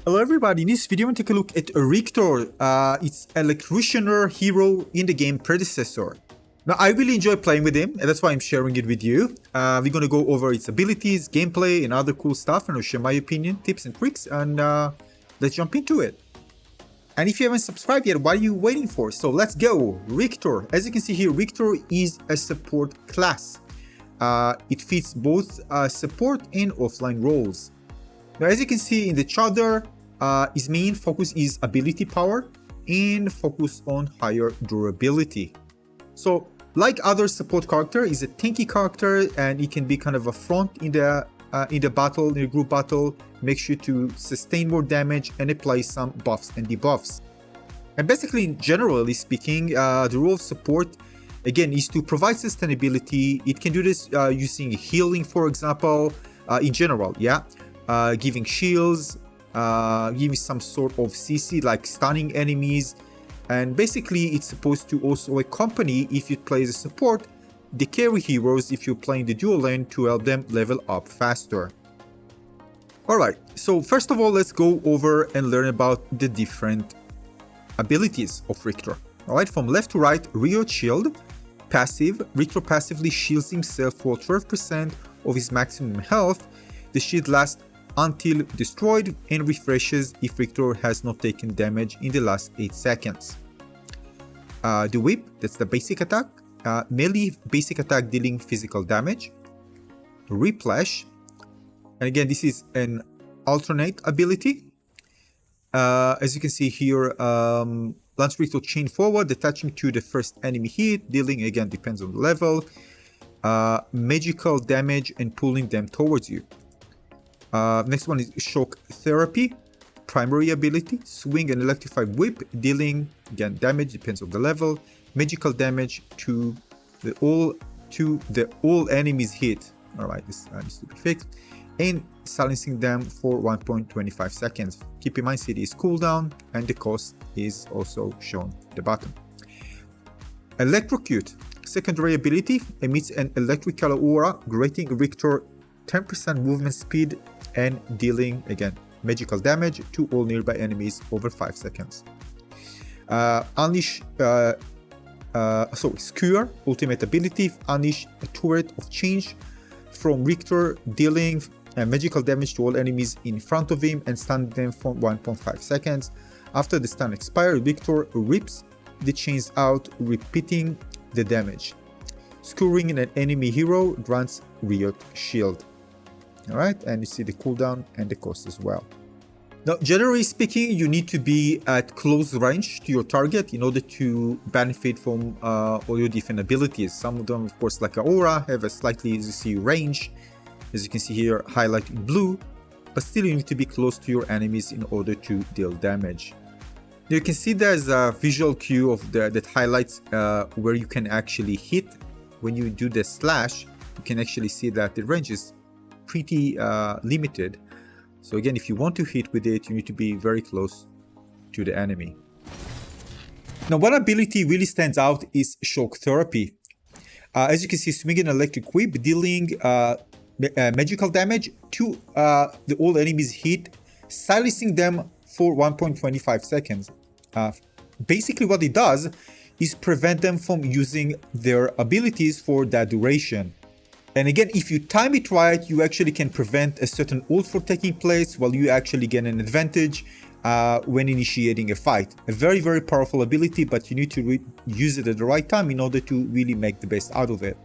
Hello everybody, in this video I'm going to take a look at Riktor. It's electricianer hero in the game Predecessor. Now I really enjoy playing with him and that's why I'm sharing it with you. We're going to go over its abilities, gameplay and other cool stuff, and I'll share my opinion, tips and tricks, and let's jump into it. And if you haven't subscribed yet, what are you waiting for? So let's go. Riktor. As you can see here, Riktor is a support class. It fits both support and offline roles. Now as you can see in the chart there, his main focus is ability power and focus on higher durability. So like other support character, he's a tanky character and he can be kind of a front in the battle, in the group battle, make sure to sustain more damage and apply some buffs and debuffs. And basically, generally speaking, the role of support again is to provide sustainability. It can do this using healing, for example, in general, yeah. Giving shields, giving some sort of CC like stunning enemies, and basically it's supposed to also accompany, if you play as a support, the carry heroes if you're playing the dual lane to help them level up faster. Alright, so first of all let's go over and learn about the different abilities of Riktor. Alright, from left to right, Riot Shield, passive. Riktor passively shields himself for 12% of his maximum health. The shield lasts until destroyed and refreshes if Riktor has not taken damage in the last 8 seconds. The whip, that's the basic attack. Melee basic attack dealing physical damage. Replash, and again this is an alternate ability. As you can see here, launch Riktor chain forward, attaching to the first enemy hit, dealing, again depends on the level, magical damage and pulling them towards you. Next one is Shock Therapy, primary ability, swing an electrified whip, dealing again damage, depends on the level, magical damage to all enemies hit. Alright, this needs to be fixed, and silencing them for 1.25 seconds. Keep in mind CD is cooldown and the cost is also shown at the bottom. Electrocute, secondary ability, emits an electrical aura, granting Riktor 10% movement speed and dealing, again, magical damage to all nearby enemies over 5 seconds. Unleash, Skewer, ultimate ability, unleash a turret of change from Riktor, dealing magical damage to all enemies in front of him and stun them for 1.5 seconds. After the stun expires, Riktor rips the chains out, repeating the damage. Skewering an enemy hero grants Riot Shield. Alright, and you see the cooldown and the cost as well. Now, generally speaking, you need to be at close range to your target in order to benefit from all your different abilities. Some of them, of course, like Aura, have a slightly, as you see, range, as you can see here, highlighted in blue, but still you need to be close to your enemies in order to deal damage. Now, you can see there's a visual cue of that highlights where you can actually hit. When you do the slash, you can actually see that the range is pretty limited. So again, if you want to hit with it, you need to be very close to the enemy. Now, one ability really stands out is Shock Therapy. As you can see, swinging an electric whip, dealing magical damage to all enemies hit, silencing them for 1.25 seconds. Basically what it does is prevent them from using their abilities for that duration. And again, if you time it right, you actually can prevent a certain ult from taking place while you actually get an advantage when initiating a fight. A very, very powerful ability, but you need to use it at the right time in order to really make the best out of it.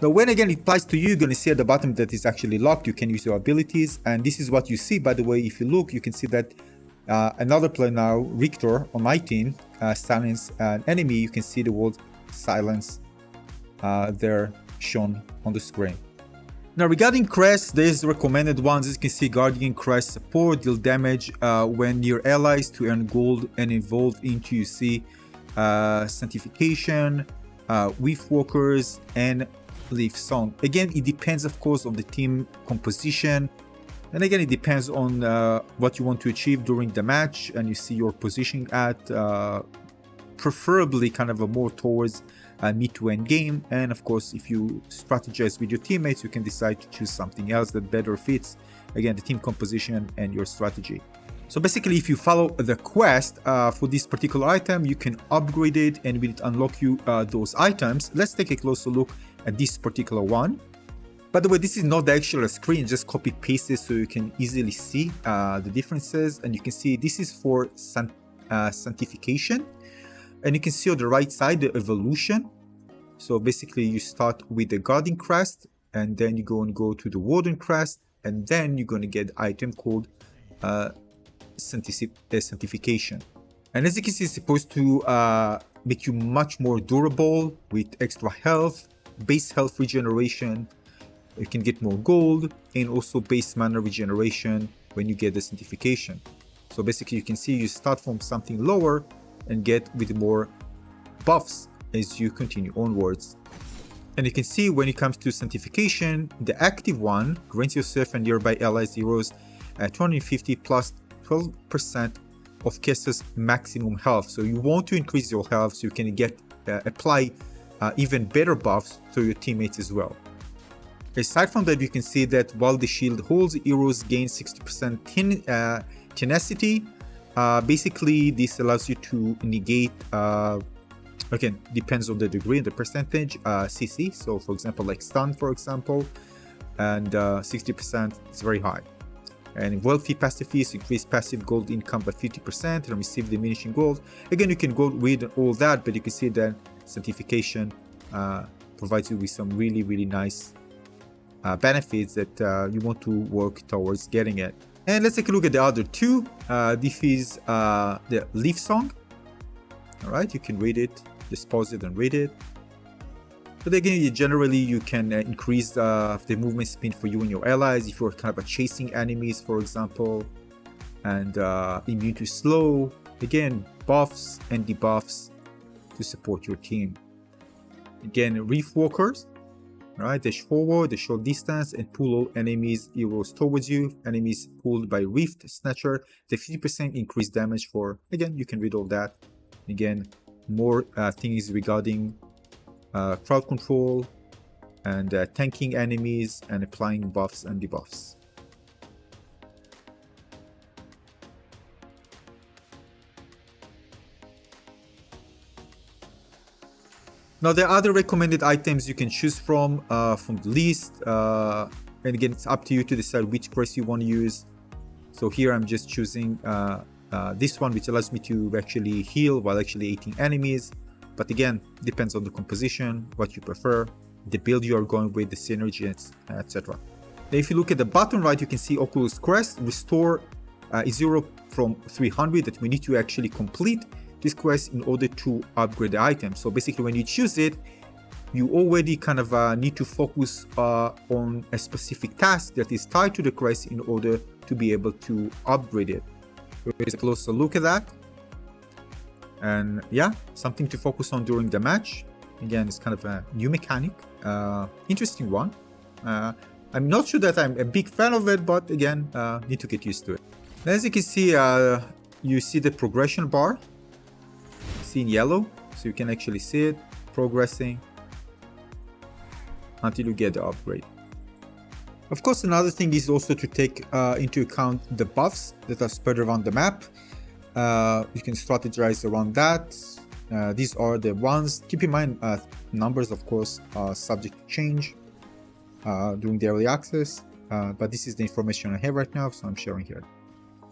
Now, when again it applies to you, you're going to see at the bottom that it's actually locked. You can use your abilities, and this is what you see. By the way, if you look, you can see that another player now, Riktor, on my team, silence an enemy. You can see the word silence there shown on the screen. Now, regarding Crest, there's recommended ones. As you can see, Guardian Crest support, deal damage when near allies to earn gold and evolve into, you see, Sanctification, Weave Walkers, and Leaf Song. Again, it depends, of course, on the team composition. And again, it depends on what you want to achieve during the match, and you see your position at, preferably kind of a more towards mid to end game. And of course, if you strategize with your teammates, you can decide to choose something else that better fits, again, the team composition and your strategy. So basically, if you follow the quest for this particular item, you can upgrade it and will unlock you those items. Let's take a closer look at this particular one. By the way, this is not the actual screen, just copy paste it so you can easily see the differences. And you can see this is for sanctification. And you can see on the right side, the evolution. So basically you start with the Guardian Crest, and then you go to the Warden Crest, and then you're going to get an item called sanctification. And as you can see, it's supposed to make you much more durable with extra health, base health regeneration. You can get more gold, and also base mana regeneration when you get the sanctification. So basically you can see you start from something lower and get with more buffs as you continue onwards. And you can see when it comes to sanctification, the active one grants yourself and nearby allies heroes 250 plus 12% of casters maximum health. So you want to increase your health so you can get apply even better buffs to your teammates as well. Aside from that, you can see that while the shield holds, heroes gain 60% tenacity. Basically, this allows you to negate, again, depends on the degree and the percentage, CC. So for example, like stun, for example, and 60% is very high. And wealthy pacifists increase passive gold income by 50% and receive diminishing gold. Again, you can go read all that, but you can see that sanctification provides you with some really nice benefits that you want to work towards getting it. And let's take a look at the other two. This is the Leaf Song. All right, you can read it, just pause it and read it. But again, generally you can increase the movement speed for you and your allies if you're kind of chasing enemies, for example, and immune to slow. Again, buffs and debuffs to support your team. Again, Reef Walkers. Right, dash forward, the short distance, and pull all enemies heroes towards you. Enemies pulled by Rift Snatcher, the 50% increased damage for, again, you can read all that. Again, more things regarding crowd control and tanking enemies and applying buffs and debuffs. Now, there are other recommended items you can choose from the list. And again, it's up to you to decide which crest you want to use. So here I'm just choosing this one, which allows me to actually heal while actually eating enemies. But again, depends on the composition, what you prefer, the build you are going with, the synergy, etc. Now, if you look at the bottom right, you can see Oculus Crest. Restore is 0 from 300 that we need to actually complete this quest in order to upgrade the item. So basically when you choose it, you already kind of need to focus on a specific task that is tied to the quest in order to be able to upgrade it. Here's a closer look at that. And yeah, something to focus on during the match. Again, it's kind of a new mechanic, interesting one. I'm not sure that I'm a big fan of it, but again, need to get used to it. As you can see, you see the progression bar. In yellow, so you can actually see it progressing until you get the upgrade. Of course, another thing is also to take into account the buffs that are spread around the map. You can strategize around that. These are the ones. Keep in mind, numbers of course are subject to change during the early access, but this is the information I have right now, so I'm sharing here.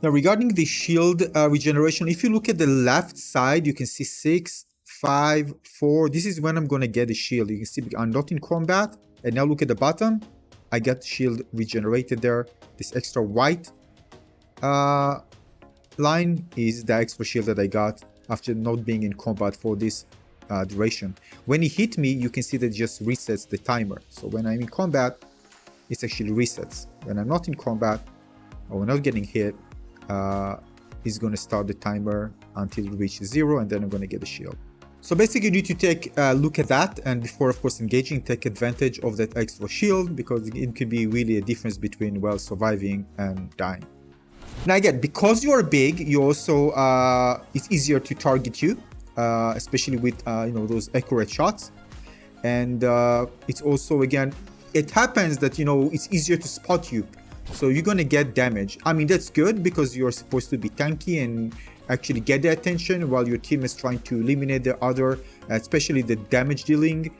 Now, regarding the shield regeneration, if you look at the left side, you can see 6, 5, 4. This is when I'm going to get the shield. You can see I'm not in combat. And now look at the bottom. I got shield regenerated there. This extra white line is the extra shield that I got after not being in combat for this duration. When it hit me, you can see that it just resets the timer. So when I'm in combat, it actually resets. When I'm not in combat or not getting hit, is going to start the timer until it reaches 0, and then I'm going to get the shield. So basically you need to take a look at that, and before of course engaging, take advantage of that extra shield, because it could be really a difference between, well, surviving and dying. Now again, because you are big, you also it's easier to target you, especially with those accurate shots. And it's also, again, it happens that it's easier to spot you So you're gonna get damage. I mean, that's good because you're supposed to be tanky and actually get the attention while your team is trying to eliminate the other, especially the damage dealing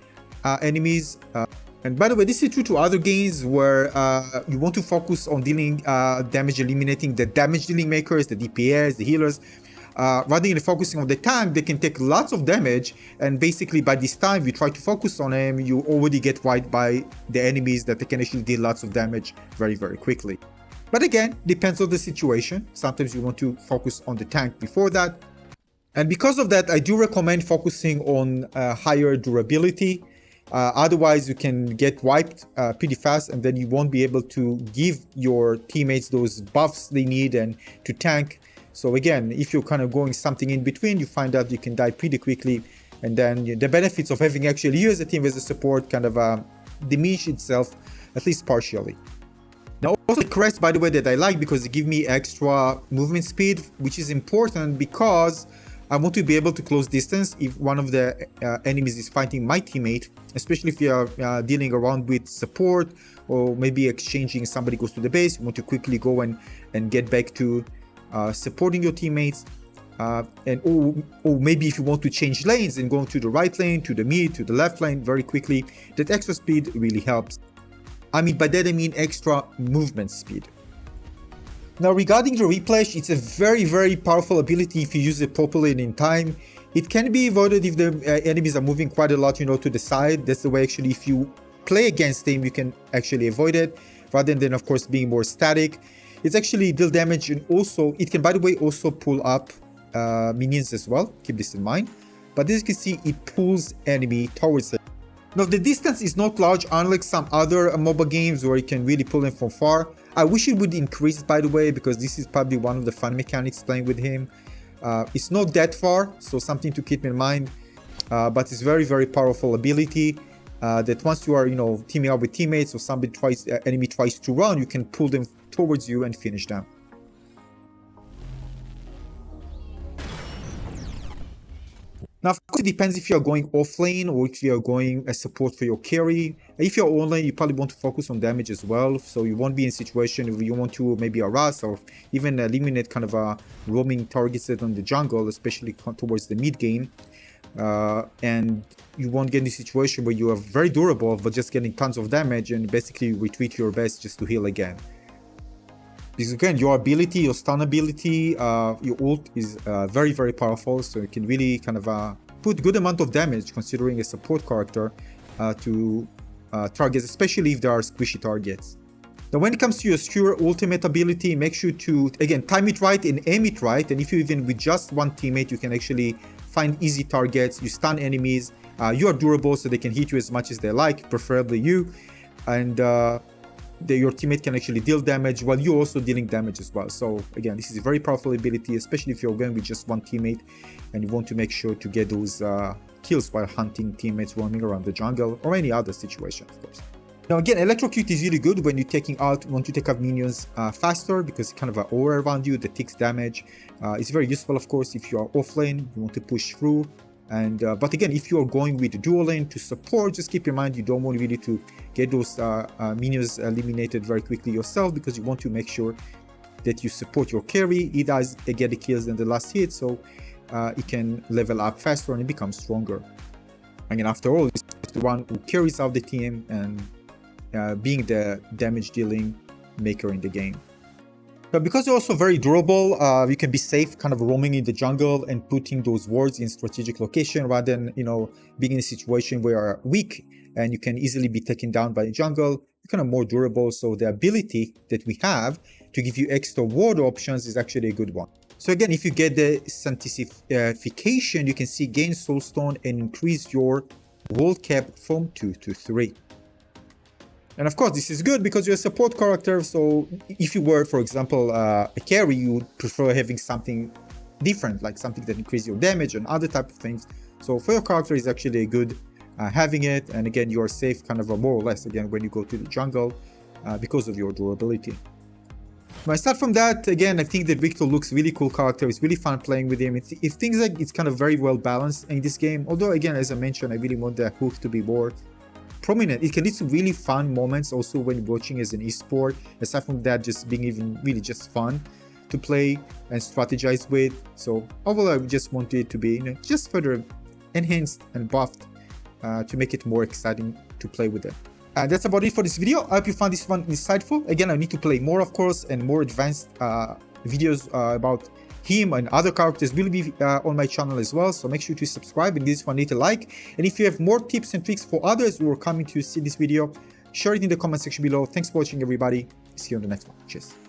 enemies. And by the way, this is true to other games where you want to focus on dealing damage, eliminating the damage dealing makers, the DPS, the healers. Rather than focusing on the tank, they can take lots of damage, and basically by this time you try to focus on them, you already get wiped by the enemies that they can actually deal lots of damage very, very quickly. But again, depends on the situation. Sometimes you want to focus on the tank before that. And because of that, I do recommend focusing on higher durability. Otherwise, you can get wiped pretty fast, and then you won't be able to give your teammates those buffs they need and to tank. So again, if you're kind of going something in between, you find out you can die pretty quickly, and then the benefits of having actually you as a team as a support kind of diminish itself, at least partially. Now also the Crest, by the way, that I like because they give me extra movement speed, which is important because I want to be able to close distance if one of the enemies is fighting my teammate, especially if you are dealing around with support or maybe exchanging, somebody goes to the base, you want to quickly go and get back to supporting your teammates, or maybe if you want to change lanes and go to the right lane, to the mid, to the left lane very quickly, that extra speed really helps. I mean, by that I mean extra movement speed. Now regarding the replay, it's a very, very powerful ability if you use it properly and in time. It can be avoided if the enemies are moving quite a lot, to the side. That's the way actually if you play against them, you can actually avoid it, rather than of course being more static. It's actually deal damage, and also it can, by the way, also pull up minions as well. Keep this in mind. But as you can see, it pulls enemy towards it. Now the distance is not large, unlike some other mobile games where you can really pull them from far. I wish it would increase, by the way, because this is probably one of the fun mechanics playing with him. It's not that far, so something to keep in mind. But it's very, very powerful ability. That once you are, teaming up with teammates, or enemy tries to run, you can pull them towards you and finish them. Now, of course, it depends if you are going offlane or if you are going as support for your carry. If you're online, you probably want to focus on damage as well, so you won't be in a situation where you want to maybe harass or even eliminate kind of a roaming targets on the jungle, especially towards the mid game. And you won't get in a situation where you are very durable but just getting tons of damage and basically retreat your best just to heal again. Because again, your ability, your stun ability, your ult is very, very powerful, so you can really kind of put good amount of damage considering a support character to targets, especially if there are squishy targets. Now when it comes to your skewer ultimate ability, make sure to, again, time it right and aim it right, and if you even with just one teammate, you can actually find easy targets, you stun enemies, you are durable so they can hit you as much as they like, preferably you, and your teammate can actually deal damage while you're also dealing damage as well. So again, this is a very powerful ability, especially if you're going with just one teammate and you want to make sure to get those kills while hunting teammates roaming around the jungle or any other situation, of course. Now again, electrocute is really good when you want to take out minions faster, because it's kind of an aura around you that takes damage. It's very useful, of course, if you are offlane, you want to push through. And but again, if you are going with the dual lane to support, just keep in mind you don't want really to get those minions eliminated very quickly yourself, because you want to make sure that you support your carry. He does get the kills in the last hit, so it can level up faster and it becomes stronger. Again, after all, it's the one who carries out the team and being the damage dealing maker in the game. But because you're also very durable, you can be safe kind of roaming in the jungle and putting those wards in strategic location, rather than, being in a situation where you're weak and you can easily be taken down by the jungle. You're kind of more durable, so the ability that we have to give you extra ward options is actually a good one. So again, if you get the sanctification, you can see gain soulstone and increase your world cap from 2 to 3. And of course, this is good because you're a support character, so if you were, for example, a carry, you would prefer having something different, like something that increases your damage and other type of things. So for your character, it's actually good having it, and again, you are safe kind of more or less, again, when you go to the jungle because of your durability. But aside from that, again, I think that Riktor looks really cool character. It's really fun playing with him. It things like it's kind of very well balanced in this game, although again, as I mentioned, I really want the hook to be more prominent. It can lead to really fun moments also when watching as an esport. Aside from that, just being even really just fun to play and strategize with. So overall, I just want it to be, just further enhanced and buffed to make it more exciting to play with it. And that's about it for this video. I hope you found this one insightful. Again, I need to play more, of course, and more advanced videos about him and other characters will be on my channel as well. So make sure to subscribe and give this one a like. And if you have more tips and tricks for others who are coming to see this video, share it in the comment section below. Thanks for watching, everybody. See you on the next one. Cheers.